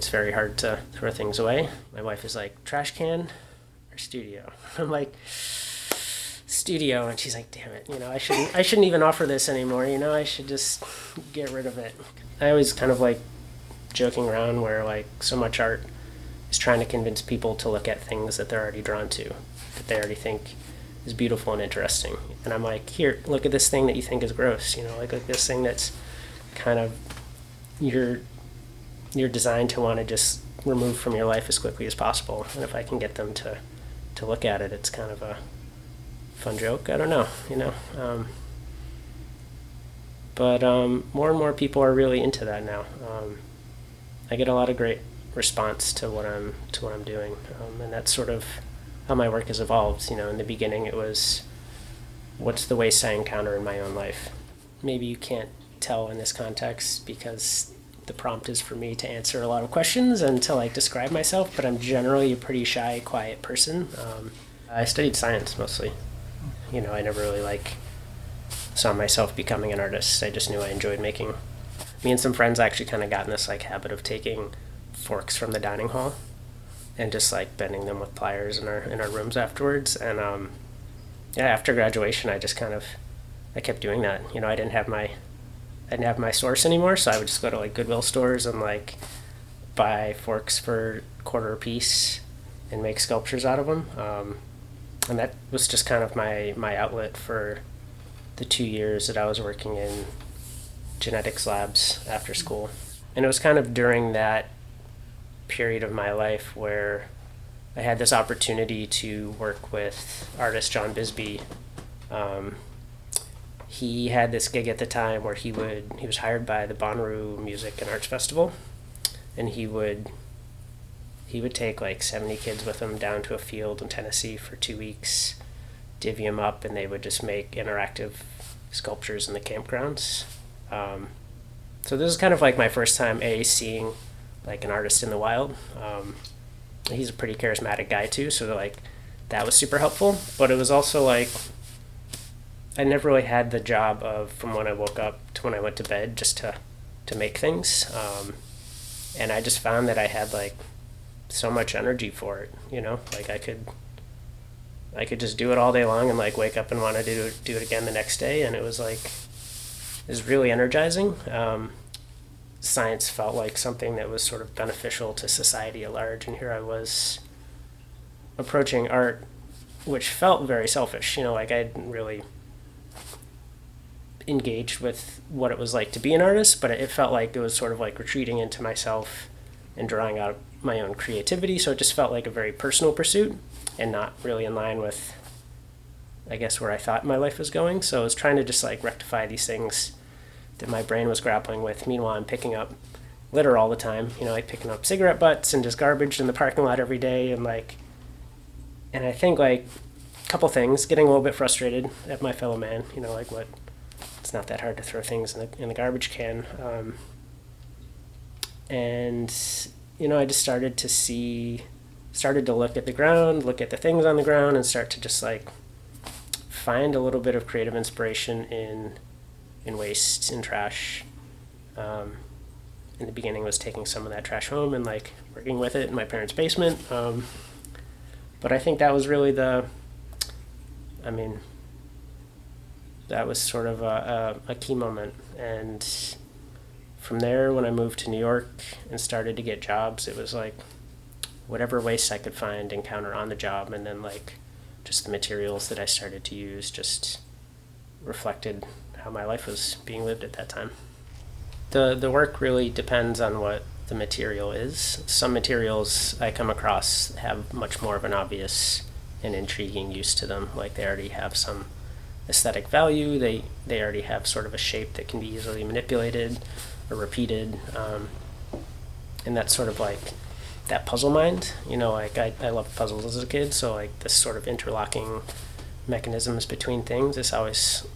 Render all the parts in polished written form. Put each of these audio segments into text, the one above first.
it's very hard to throw things away. My wife is like, trash can or studio? I'm like, studio, and she's like, damn it, I shouldn't even offer this anymore, I should just get rid of it. I always kind of like joking around where like so much art is trying to convince people to look at things that they're already drawn to, that they already think is beautiful and interesting. And I'm like, here, look at this thing that you think is gross, like this thing that's kind of you're designed to want to just remove from your life as quickly as possible. And if I can get them to look at it, it's kind of a fun joke. I don't know, but more and more people are really into that now. I get a lot of great response to what I'm doing, and that's sort of how my work has evolved. In the beginning, it was, what's the waste I encounter in my own life? Maybe you can't tell in this context because the prompt is for me to answer a lot of questions and to like describe myself, but I'm generally a pretty shy, quiet person. I studied science mostly. I never really saw myself becoming an artist. I just knew I enjoyed making. Me and some friends actually kind of got in this habit of taking forks from the dining hall and just bending them with pliers in our rooms afterwards. And after graduation, I just I kept doing that. I didn't have my source anymore, so I would just go to Goodwill stores and buy forks for $1 a piece and make sculptures out of them. And that was just kind of my outlet for the 2 years that I was working in genetics labs after school. And it was kind of during that period of my life where I had this opportunity to work with artist John Bisbee. He had this gig at the time where he was hired by the Bonnaroo Music and Arts Festival, and he would take 70 kids with him down to a field in Tennessee for 2 weeks, divvy them up, and they would just make interactive sculptures in the campgrounds. So this is kind of my first time seeing an artist in the wild. He's a pretty charismatic guy too, so that was super helpful. But it was also I never really had the job of from when I woke up to when I went to bed just to make things, and I just found that I had so much energy for it. I could just do it all day long and wake up and want to do it again the next day, and it was really energizing. Science felt like something that was sort of beneficial to society at large, and here I was approaching art, which felt very selfish. I didn't really engaged with what it was like to be an artist, but it felt like it was sort of retreating into myself and drawing out my own creativity. So it just felt like a very personal pursuit and not really in line with, I guess, where I thought my life was going. So I was trying to just rectify these things that my brain was grappling with. Meanwhile, I'm picking up litter all the time, picking up cigarette butts and just garbage in the parking lot every day. And I think a couple things, getting a little bit frustrated at my fellow man, what, it's not that hard to throw things in the garbage can. And I just started to look at the ground, look at the things on the ground, and start to just find a little bit of creative inspiration in waste and trash. In the beginning, was taking some of that trash home and working with it in my parents' basement. But I think that was really that was sort of a key moment. And from there, when I moved to New York and started to get jobs, it was whatever waste I could find, encounter on the job, and then just the materials that I started to use just reflected how my life was being lived at that time. The work really depends on what the material is. Some materials I come across have much more of an obvious and intriguing use to them. They already have some aesthetic value. They already have sort of a shape that can be easily manipulated or repeated. And that's sort of that puzzle mind. I loved puzzles as a kid, so this sort of interlocking mechanisms between things is always,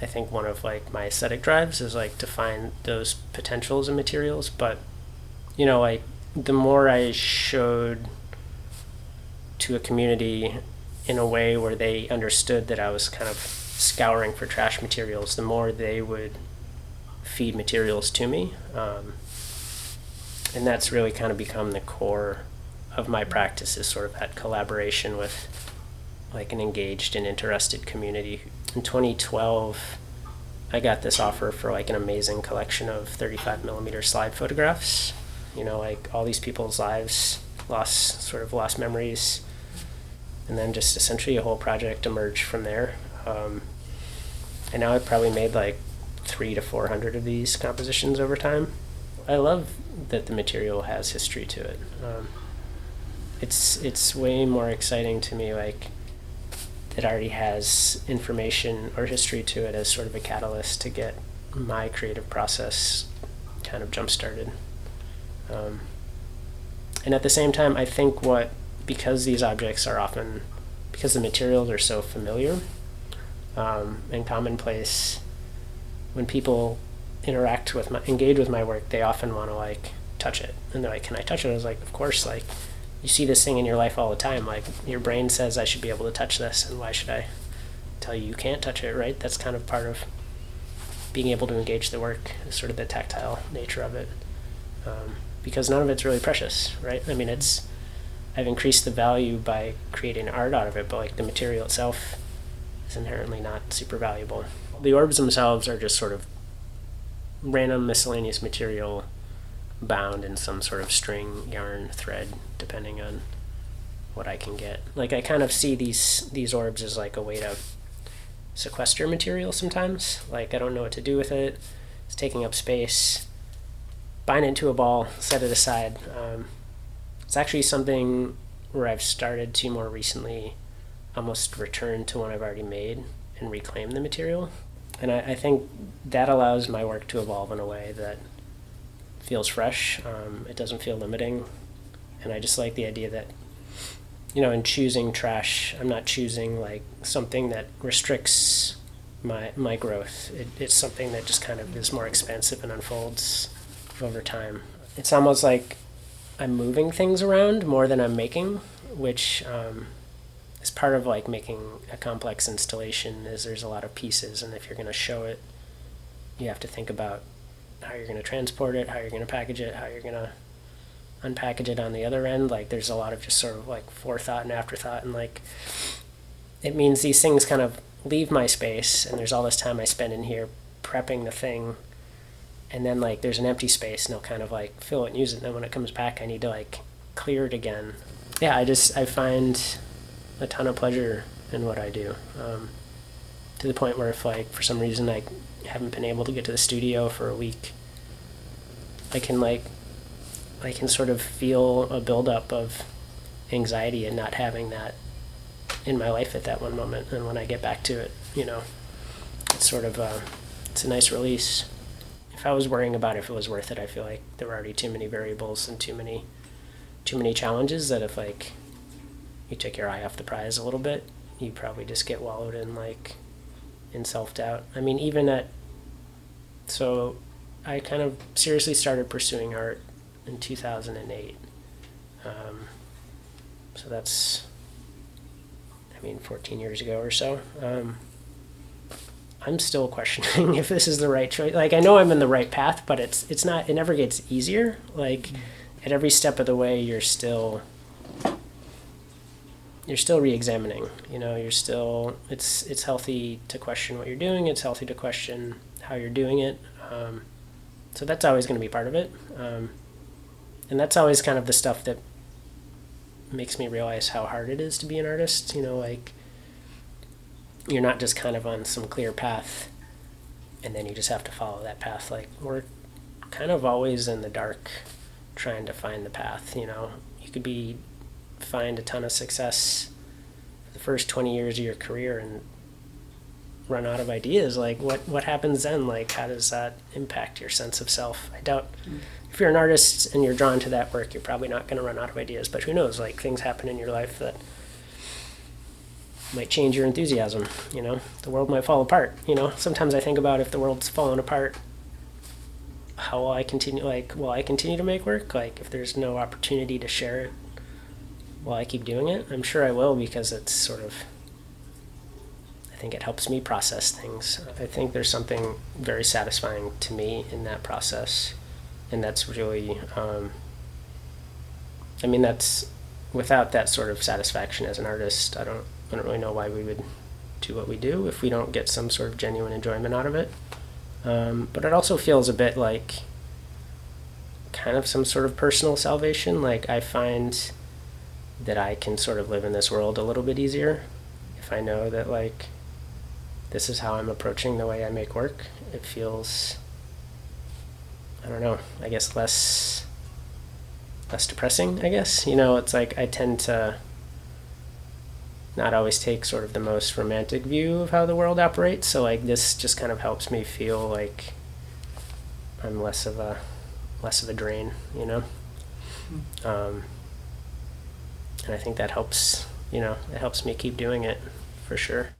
I think, one of my aesthetic drives is to find those potentials in materials. But the more I showed to a community in a way where they understood that I was kind of scouring for trash materials, the more they would feed materials to me. And that's really kind of become the core of my practice, is sort of that collaboration with like an engaged and interested community. In 2012, I got this offer for like an amazing collection of 35 millimeter slide photographs. You know, like all these people's lives, lost memories, and then just essentially a whole project emerged from there. And now I've probably made like 300 to 400 of these compositions over time. I love that the material has history to it. It's way more exciting to me, like, it already has information or history to it as sort of a catalyst to get my creative process kind of jump-started. And at the same time, I think because these objects are often, because the materials are so familiar and commonplace, when people engage with my work, they often want to like touch it, and they're like, "Can I touch it?" I was like, "Of course!" Like, you see this thing in your life all the time. Like, your brain says I should be able to touch this, and why should I tell you can't touch it, right? That's kind of part of being able to engage the work, is sort of the tactile nature of it, because none of it's really precious, right? I mean, I've increased the value by creating art out of it, but like the material itself is inherently not super valuable. The orbs themselves are just sort of random miscellaneous material bound in some sort of string, yarn, thread, depending on what I can get. Like, I kind of see these orbs as like a way to sequester material sometimes. Like, I don't know what to do with it. It's taking up space. Bind it into a ball, set it aside. It's actually something where I've started to more recently almost return to one I've already made and reclaim the material. And I think that allows my work to evolve in a way that feels fresh. It doesn't feel limiting. And I just like the idea that, you know, in choosing trash, I'm not choosing like something that restricts my growth. It's something that just kind of is more expansive and unfolds over time. It's almost like I'm moving things around more than I'm making, which is part of like making a complex installation, is there's a lot of pieces, and if you're going to show it, you have to think about how you're going to transport it, how you're going to package it, how you're going to unpackage it on the other end. Like, there's a lot of just sort of like forethought and afterthought, and like, it means these things kind of leave my space, and there's all this time I spend in here prepping the thing, and then like there's an empty space, and I'll kind of like fill it and use it, and then when it comes back I need to like clear it again. Yeah, I find a ton of pleasure in what I do, to the point where if like for some reason I haven't been able to get to the studio for a week, I can sort of feel a buildup of anxiety and not having that in my life at that one moment, and when I get back to it, you know, it's sort of it's a nice release. If I was worrying about if it was worth it, I feel like there were already too many variables and too many challenges, that if like you took your eye off the prize a little bit, you probably just get wallowed in self-doubt. I mean, so I kind of seriously started pursuing art in 2008. So that's, 14 years ago or so. I'm still questioning if this is the right choice. Like, I know I'm in the right path, but it's not, it never gets easier. Like, at every step of the way, you're still re-examining, you know, it's healthy to question what you're doing. It's healthy to question how you're doing it. So that's always going to be part of it. And that's always kind of the stuff that makes me realize how hard it is to be an artist. You know, like, you're not just kind of on some clear path and then you just have to follow that path. Like, we're kind of always in the dark trying to find the path, you know. You could find a ton of success for the first 20 years of your career and run out of ideas. Like, what happens then? Like, how does that impact your sense of self? I doubt if you're an artist and you're drawn to that work, you're probably not going to run out of ideas, but who knows? Like, things happen in your life that might change your enthusiasm, you know. The world might fall apart, you know. Sometimes I think about, if the world's falling apart, how will I continue? Like, will I continue to make work? Like, if there's no opportunity to share it, will I keep doing it? I'm sure I will, because it's sort of, I think it helps me process things. I think there's something very satisfying to me in that process. and that's really, I mean, that's, without that sort of satisfaction as an artist, I don't really know why we would do what we do if we don't get some sort of genuine enjoyment out of it. But it also feels a bit like kind of some sort of personal salvation. Like, I find that I can sort of live in this world a little bit easier if I know that, like, this is how I'm approaching the way I make work. It feels, I don't know, I guess less depressing, I guess. You know, it's like I tend to not always take sort of the most romantic view of how the world operates, so like this just kind of helps me feel like I'm less of a drain, you know. And I think that helps, you know, it helps me keep doing it for sure.